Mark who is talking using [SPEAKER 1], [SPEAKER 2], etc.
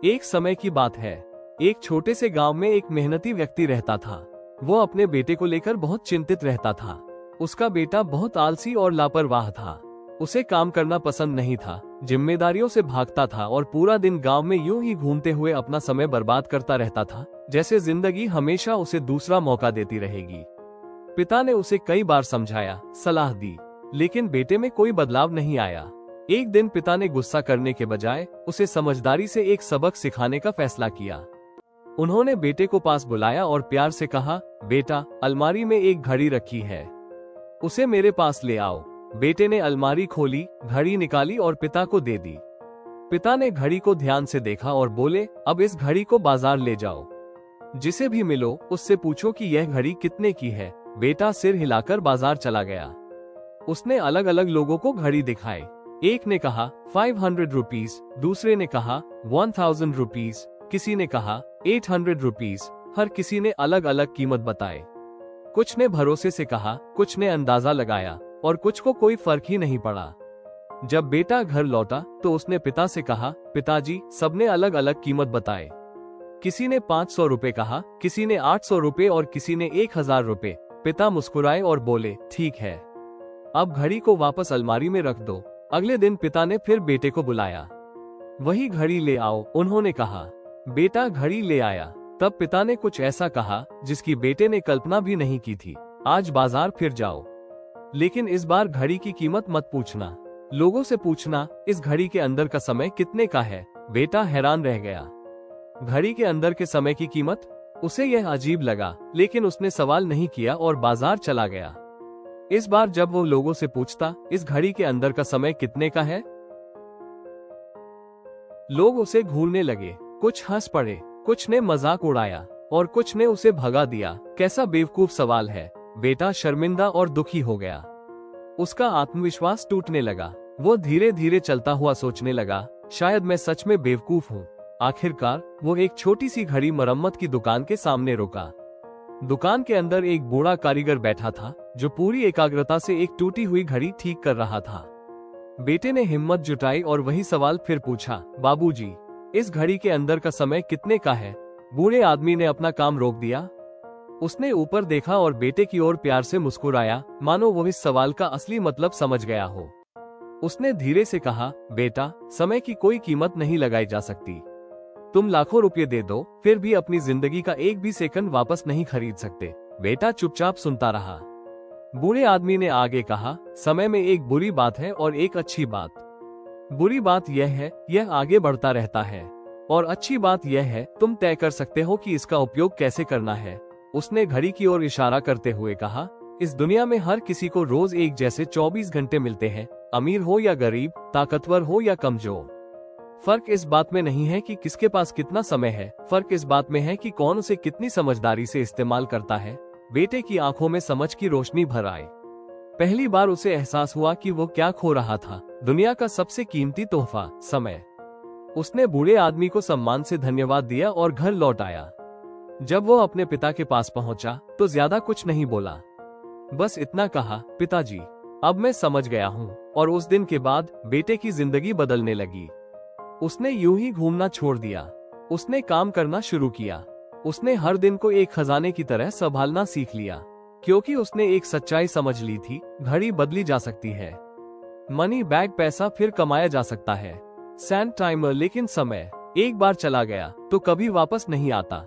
[SPEAKER 1] एक समय की बात है। एक छोटे से गांव में एक मेहनती व्यक्ति रहता था। वो अपने बेटे को लेकर बहुत चिंतित रहता था। उसका बेटा बहुत आलसी और लापरवाह था। उसे काम करना पसंद नहीं था, जिम्मेदारियों से भागता था और पूरा दिन गांव में यूं ही घूमते हुए अपना समय बर्बाद करता रहता था, जैसे जिंदगी हमेशा उसे दूसरा मौका देती रहेगी। पिता ने उसे कई बार समझाया, सलाह दी, लेकिन बेटे में कोई बदलाव नहीं आया। एक दिन पिता ने गुस्सा करने के बजाय उसे समझदारी से एक सबक सिखाने का फैसला किया। उन्होंने बेटे को पास बुलाया और प्यार से कहा, बेटा, अलमारी में एक घड़ी रखी है, उसे मेरे पास ले आओ। बेटे ने अलमारी खोली, घड़ी निकाली और पिता को दे दी। पिता ने घड़ी को ध्यान से देखा और बोले, अब इस घड़ी को बाजार ले जाओ। जिसे भी मिलो उससे पूछो कि यह घड़ी कितने की है। बेटा सिर हिलाकर बाजार चला गया। उसने अलग अलग लोगों को घड़ी दिखाई। एक ने कहा 500 रुपीज, दूसरे ने कहा 1000 रुपीज, किसी ने कहा 800 रुपीज। हर किसी ने अलग अलग कीमत बताए। कुछ ने भरोसे से कहा, कुछ ने अंदाजा लगाया और कुछ को कोई फर्क ही नहीं पड़ा। जब बेटा घर लौटा तो उसने पिता से कहा, पिताजी, सबने अलग अलग कीमत बताए। किसी ने 500 रुपए कहा, किसी ने 800 रुपए और किसी ने 1000 रुपए। पिता मुस्कुराए और बोले, ठीक है, अब घड़ी को वापस अलमारी में रख दो। अगले दिन पिता ने फिर बेटे को बुलाया। वही घड़ी ले आओ, उन्होंने कहा। बेटा घड़ी ले आया। तब पिता ने कुछ ऐसा कहा जिसकी बेटे ने कल्पना भी नहीं की थी, आज बाजार फिर जाओ, लेकिन इस बार घड़ी की कीमत मत पूछना, लोगों से पूछना इस घड़ी के अंदर का समय कितने का है। बेटा हैरान रह गया। घड़ी के अंदर के समय की कीमत? उसे यह अजीब लगा, लेकिन उसने सवाल नहीं किया और बाजार चला गया। इस बार जब वो लोगों से पूछता, इस घड़ी के अंदर का समय कितने का है, लोग उसे घूरने लगे। कुछ हंस पड़े, कुछ ने मजाक उड़ाया और कुछ ने उसे भगा दिया। कैसा बेवकूफ सवाल है। बेटा शर्मिंदा और दुखी हो गया। उसका आत्मविश्वास टूटने लगा। वो धीरे धीरे चलता हुआ सोचने लगा, शायद मैं सच में बेवकूफ हूँ। आखिरकार वो एक छोटी सी घड़ी मरम्मत की दुकान के सामने रुका। दुकान के अंदर एक बूढ़ा कारीगर बैठा था, जो पूरी एकाग्रता से एक टूटी हुई घड़ी ठीक कर रहा था। बेटे ने हिम्मत जुटाई और वही सवाल फिर पूछा, बाबूजी, इस घड़ी के अंदर का समय कितने का है। बूढ़े आदमी ने अपना काम रोक दिया। उसने ऊपर देखा और बेटे की ओर प्यार से मुस्कुराया, मानो वो इस सवाल का असली मतलब समझ गया हो। उसने धीरे से कहा, बेटा, समय की कोई कीमत नहीं लगाई जा सकती। तुम लाखों रुपए दे दो, फिर भी अपनी जिंदगी का एक भी सेकंड वापस नहीं खरीद सकते। बेटा चुपचाप सुनता रहा। बूढ़े आदमी ने आगे कहा, समय में एक बुरी बात है और एक अच्छी बात। बुरी बात यह है, यह आगे बढ़ता रहता है, और अच्छी बात यह है, तुम तय कर सकते हो कि इसका उपयोग कैसे करना है। उसने घड़ी की ओर इशारा करते हुए कहा, इस दुनिया में हर किसी को रोज एक जैसे 24 घंटे मिलते हैं, अमीर हो या गरीब, ताकतवर हो या कमजोर। फर्क इस बात में नहीं है कि किसके पास कितना समय है, फर्क इस बात में है कि कौन उसे कितनी समझदारी से इस्तेमाल करता है। बेटे की आंखों में समझ की रोशनी भर आई। पहली बार उसे एहसास हुआ कि वो क्या खो रहा था, दुनिया का सबसे कीमती तोहफा, समय। उसने बूढ़े आदमी को सम्मान से धन्यवाद दिया और घर लौट आया। जब वो अपने पिता के पास पहुंचा तो ज्यादा कुछ नहीं बोला, बस इतना कहा, पिताजी, अब मैं समझ गया हूँ। और उस दिन के बाद बेटे की जिंदगी बदलने लगी। उसने यूं ही घूमना छोड़ दिया। उसने काम करना शुरू किया। उसने हर दिन को एक खजाने की तरह संभालना सीख लिया, क्योंकि उसने एक सच्चाई समझ ली थी, घड़ी बदली जा सकती है, मनी बैग पैसा फिर कमाया जा सकता है, सैंड टाइमर, लेकिन समय एक बार चला गया तो कभी वापस नहीं आता।